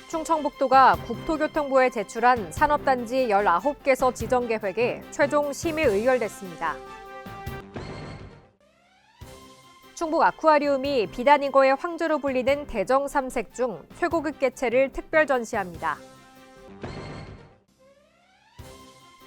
충청북도가 국토교통부에 제출한 산업단지 19개소 지정 계획이 최종 심의 의결됐습니다. 충북 아쿠아리움이 비단잉어의 황제로 불리는 대정 3색 중 최고급 개체를 특별 전시합니다.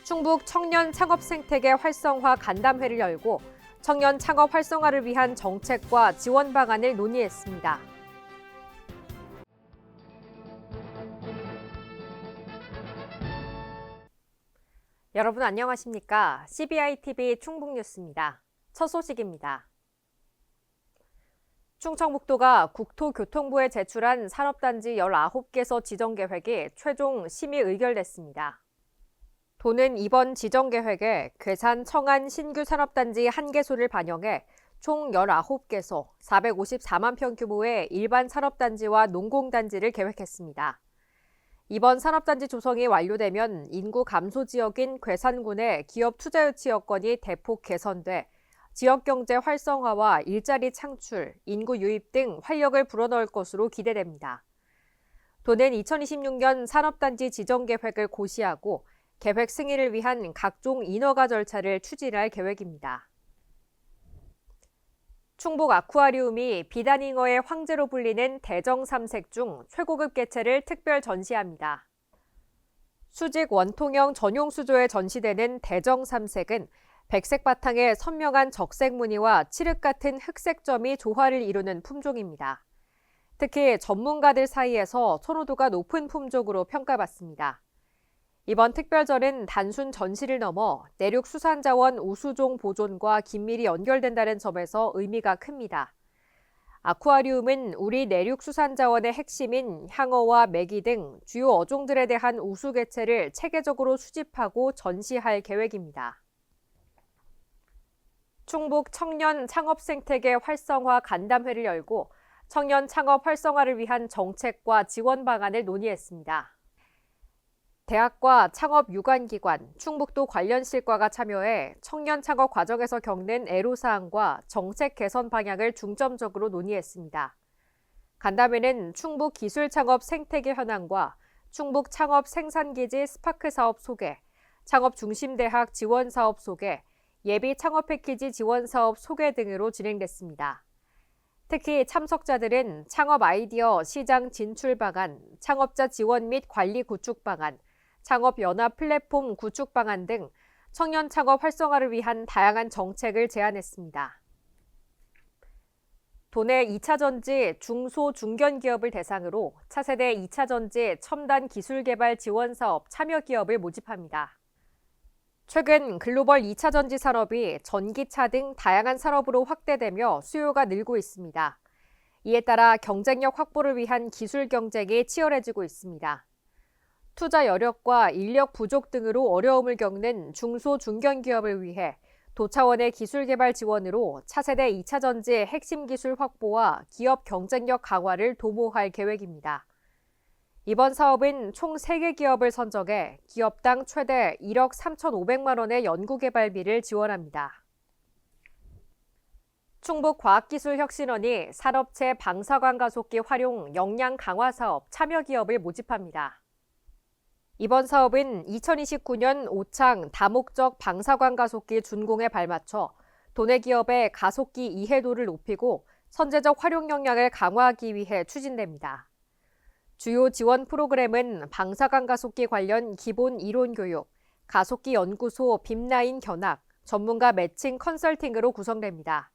충북 청년 창업 생태계 활성화 간담회를 열고 청년 창업 활성화를 위한 정책과 지원 방안을 논의했습니다. 여러분 안녕하십니까? CBI-TV 충북뉴스입니다. 첫 소식입니다. 충청북도가 국토교통부에 제출한 산업단지 19개소 지정계획이 최종 심의 의결됐습니다. 도는 이번 지정계획에 괴산, 청안 신규 산업단지 1개소를 반영해 총 19개소, 454만 평 규모의 일반 산업단지와 농공단지를 계획했습니다. 이번 산업단지 조성이 완료되면 인구 감소 지역인 괴산군의 기업 투자 유치 여건이 대폭 개선돼 지역 경제 활성화와 일자리 창출, 인구 유입 등 활력을 불어넣을 것으로 기대됩니다. 도는 2026년 산업단지 지정 계획을 고시하고 계획 승인을 위한 각종 인허가 절차를 추진할 계획입니다. 충북 아쿠아리움이 비단잉어의 황제로 불리는 대정 3색 중 최고급 개체를 특별 전시합니다. 수직 원통형 전용 수조에 전시되는 대정 3색은 백색 바탕에 선명한 적색 무늬와 칠흑 같은 흑색 점이 조화를 이루는 품종입니다. 특히 전문가들 사이에서 선호도가 높은 품종으로 평가받습니다. 이번 특별전은 단순 전시를 넘어 내륙수산자원 우수종 보존과 긴밀히 연결된다는 점에서 의미가 큽니다. 아쿠아리움은 우리 내륙수산자원의 핵심인 향어와 메기 등 주요 어종들에 대한 우수 개체를 체계적으로 수집하고 전시할 계획입니다. 충북 청년 창업 생태계 활성화 간담회를 열고 청년 창업 활성화를 위한 정책과 지원 방안을 논의했습니다. 대학과 창업 유관기관, 충북도 관련 실과가 참여해 청년 창업 과정에서 겪는 애로사항과 정책 개선 방향을 중점적으로 논의했습니다. 간담회는 충북 기술창업 생태계 현황과 충북 창업 생산기지 스파크 사업 소개, 창업중심대학 지원 사업 소개, 예비 창업 패키지 지원 사업 소개 등으로 진행됐습니다. 특히 참석자들은 창업 아이디어 시장 진출 방안, 창업자 지원 및 관리 구축 방안, 창업 연합 플랫폼 구축 방안 등 청년 창업 활성화를 위한 다양한 정책을 제안했습니다. 도내 2차전지 중소 중견 기업을 대상으로 차세대 2차전지 첨단 기술개발 지원 사업 참여 기업을 모집합니다. 최근 글로벌 2차전지 산업이 전기차 등 다양한 산업으로 확대되며 수요가 늘고 있습니다. 이에 따라 경쟁력 확보를 위한 기술 경쟁이 치열해지고 있습니다. 투자 여력과 인력 부족 등으로 어려움을 겪는 중소 중견 기업을 위해 도 차원의 기술 개발 지원으로 차세대 2차전지의 핵심 기술 확보와 기업 경쟁력 강화를 도모할 계획입니다. 이번 사업은 총 3개 기업을 선정해 기업당 최대 1억 3,500만 원의 연구개발비를 지원합니다. 충북과학기술혁신원이 산업체 방사광 가속기 활용 역량 강화 사업 참여 기업을 모집합니다. 이번 사업은 2029년 오창 다목적 방사광 가속기 준공에 발맞춰 도내 기업의 가속기 이해도를 높이고 선제적 활용 역량을 강화하기 위해 추진됩니다. 주요 지원 프로그램은 방사광 가속기 관련 기본 이론 교육, 가속기 연구소 빔라인 견학, 전문가 매칭 컨설팅으로 구성됩니다.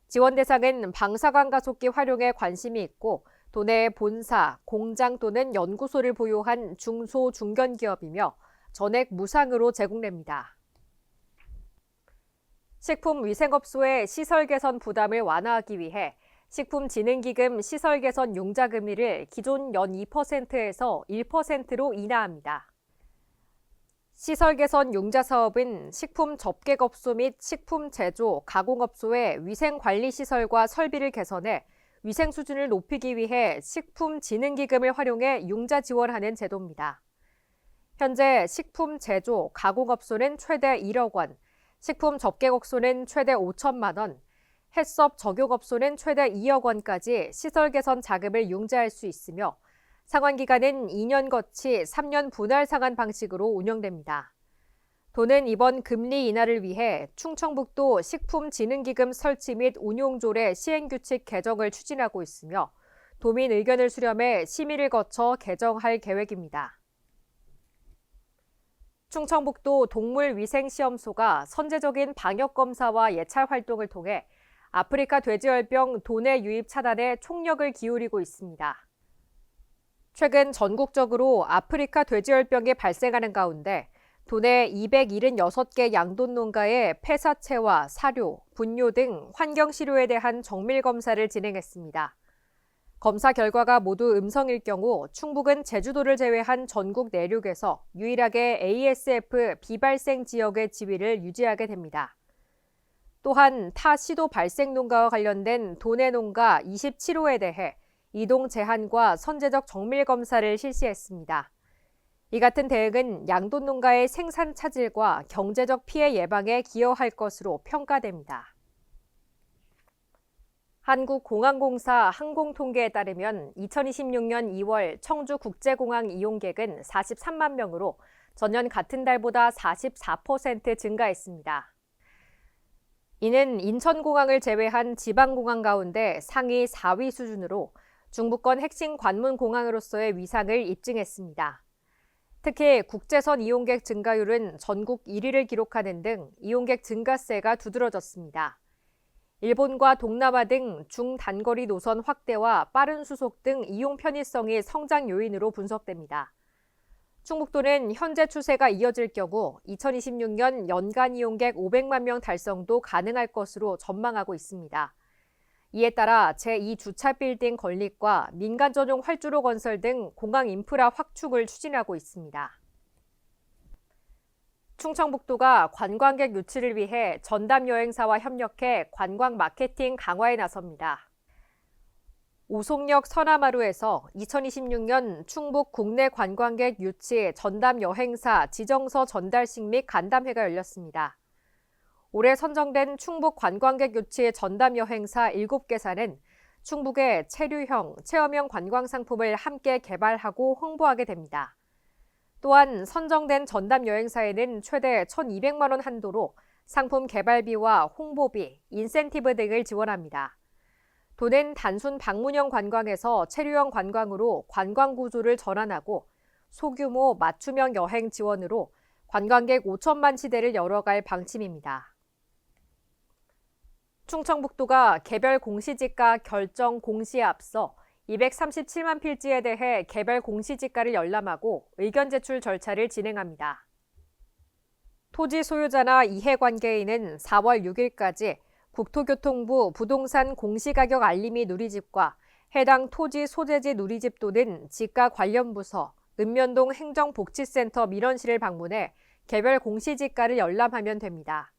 지원 대상은 방사광 가속기 활용에 관심이 있고 도내 본사, 공장 또는 연구소를 보유한 중소 중견 기업이며 전액 무상으로 제공됩니다. 식품위생업소의 시설 개선 부담을 완화하기 위해 식품진흥기금 시설 개선 융자 금리를 기존 연 2%에서 1%로 인하합니다. 시설 개선 융자 사업은 식품 접객업소 및 식품 제조, 가공업소의 위생관리시설과 설비를 개선해 위생 수준을 높이기 위해 식품진흥기금을 활용해 융자 지원하는 제도입니다. 현재 식품 제조, 가공업소는 최대 1억 원, 식품 접객업소는 최대 5천만 원, 해썹 적용업소는 최대 2억 원까지 시설 개선 자금을 융자할 수 있으며 상환 기간은 2년 거치 3년 분할 상환 방식으로 운영됩니다. 도는 이번 금리 인하를 위해 충청북도 식품진흥기금 설치 및 운용조례 시행규칙 개정을 추진하고 있으며 도민 의견을 수렴해 심의를 거쳐 개정할 계획입니다. 충청북도 동물위생시험소가 선제적인 방역검사와 예찰 활동을 통해 아프리카 돼지열병 도내 유입 차단에 총력을 기울이고 있습니다. 최근 전국적으로 아프리카 돼지열병이 발생하는 가운데 도내 276개 양돈 농가의 폐사체와 사료, 분뇨 등 환경시료에 대한 정밀 검사를 진행했습니다. 검사 결과가 모두 음성일 경우 충북은 제주도를 제외한 전국 내륙에서 유일하게 ASF 비발생 지역의 지위를 유지하게 됩니다. 또한 타 시도 발생 농가와 관련된 도내 농가 27호에 대해 이동 제한과 선제적 정밀 검사를 실시했습니다. 이 같은 대응은 양돈 농가의 생산 차질과 경제적 피해 예방에 기여할 것으로 평가됩니다. 한국공항공사 항공통계에 따르면 2026년 2월 청주국제공항 이용객은 43만 명으로 전년 같은 달보다 44% 증가했습니다. 이는 인천공항을 제외한 지방공항 가운데 상위 4위 수준으로 중부권 핵심 관문공항으로서의 위상을 입증했습니다. 특히 국제선 이용객 증가율은 전국 1위를 기록하는 등 이용객 증가세가 두드러졌습니다. 일본과 동남아 등 중단거리 노선 확대와 빠른 수속 등 이용 편의성이 성장 요인으로 분석됩니다. 충북도는 현재 추세가 이어질 경우 2026년 연간 이용객 500만 명 달성도 가능할 것으로 전망하고 있습니다. 이에 따라 제2주차 빌딩 건립과 민간 전용 활주로 건설 등 공항 인프라 확충을 추진하고 있습니다. 충청북도가 관광객 유치를 위해 전담 여행사와 협력해 관광 마케팅 강화에 나섭니다. 오송역 서남하루에서 2026년 충북 국내 관광객 유치 전담 여행사 지정서 전달식 및 간담회가 열렸습니다. 올해 선정된 충북 관광객 유치 전담 여행사 7개사는 충북의 체류형, 체험형 관광 상품을 함께 개발하고 홍보하게 됩니다. 또한 선정된 전담 여행사에는 최대 1,200만 원 한도로 상품 개발비와 홍보비, 인센티브 등을 지원합니다. 도는 단순 방문형 관광에서 체류형 관광으로 관광 구조를 전환하고 소규모 맞춤형 여행 지원으로 관광객 5천만 치대를 열어갈 방침입니다. 충청북도가 개별 공시지가 결정 공시에 앞서 237만 필지에 대해 개별 공시지가를 열람하고 의견 제출 절차를 진행합니다. 토지 소유자나 이해관계인은 4월 6일까지 국토교통부 부동산 공시가격 알림이 누리집과 해당 토지 소재지 누리집 또는 지가 관련 부서, 읍면동 행정복지센터 민원실을 방문해 개별 공시지가를 열람하면 됩니다.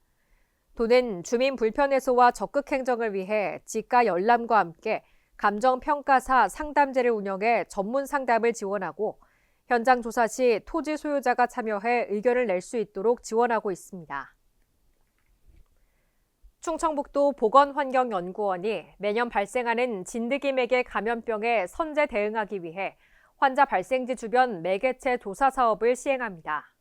도는 주민 불편 해소와 적극 행정을 위해 지가 열람과 함께 감정평가사 상담제를 운영해 전문 상담을 지원하고 현장 조사 시 토지 소유자가 참여해 의견을 낼 수 있도록 지원하고 있습니다. 충청북도 보건환경연구원이 매년 발생하는 진드기 매개 감염병에 선제 대응하기 위해 환자 발생지 주변 매개체 조사 사업을 시행합니다.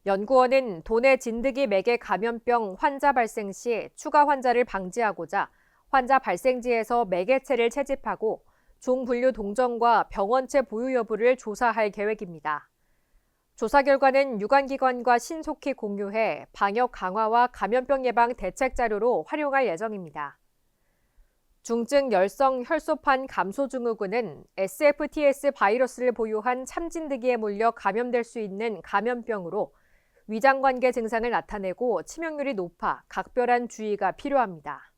연구원은 도내 진드기 매개 감염병 환자 발생 시 추가 환자를 방지하고자 환자 발생지에서 매개체를 채집하고 종분류 동정과 병원체 보유 여부를 조사할 계획입니다. 조사 결과는 유관기관과 신속히 공유해 방역 강화와 감염병 예방 대책 자료로 활용할 예정입니다. 중증 열성 혈소판 감소 증후군은 SFTS 바이러스를 보유한 참진드기에 물려 감염될 수 있는 감염병으로 위장관계 증상을 나타내고 치명률이 높아 각별한 주의가 필요합니다.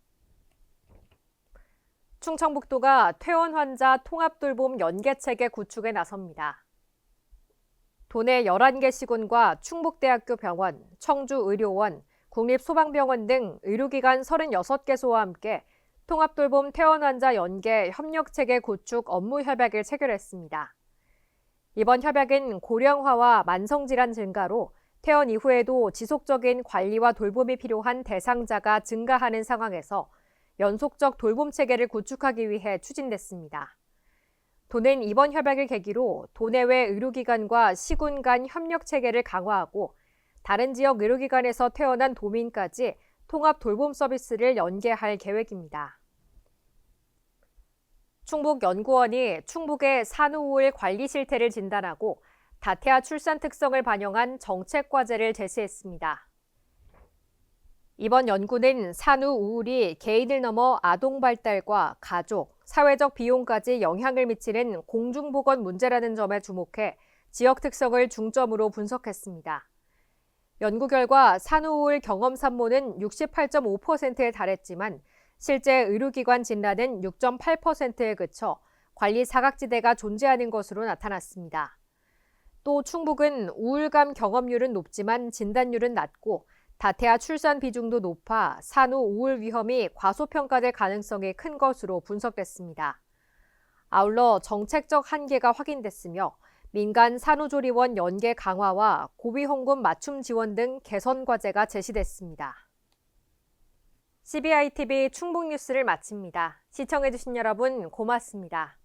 충청북도가 퇴원 환자 통합돌봄 연계체계 구축에 나섭니다. 도내 11개 시군과 충북대학교 병원, 청주의료원, 국립소방병원 등 의료기관 36개소와 함께 통합돌봄 퇴원 환자 연계 협력체계 구축 업무 협약을 체결했습니다. 이번 협약은 고령화와 만성질환 증가로 퇴원 이후에도 지속적인 관리와 돌봄이 필요한 대상자가 증가하는 상황에서 연속적 돌봄 체계를 구축하기 위해 추진됐습니다. 도는 이번 협약을 계기로 도내외 의료기관과 시군 간 협력 체계를 강화하고 다른 지역 의료기관에서 퇴원한 도민까지 통합 돌봄 서비스를 연계할 계획입니다. 충북연구원이 충북의 산후우울 관리 실태를 진단하고 다태아 출산 특성을 반영한 정책 과제를 제시했습니다. 이번 연구는 산후우울이 개인을 넘어 아동 발달과 가족, 사회적 비용까지 영향을 미치는 공중보건 문제라는 점에 주목해 지역 특성을 중점으로 분석했습니다. 연구 결과 산후우울 경험 산모는 68.5%에 달했지만 실제 의료기관 진단은 6.8%에 그쳐 관리 사각지대가 존재하는 것으로 나타났습니다. 또 충북은 우울감 경험률은 높지만 진단률은 낮고 다태아 출산 비중도 높아 산후 우울 위험이 과소평가될 가능성이 큰 것으로 분석됐습니다. 아울러 정책적 한계가 확인됐으며 민간 산후조리원 연계 강화와 고비홍금 맞춤 지원 등 개선 과제가 제시됐습니다. CBI TV 충북 뉴스를 마칩니다. 시청해주신 여러분 고맙습니다.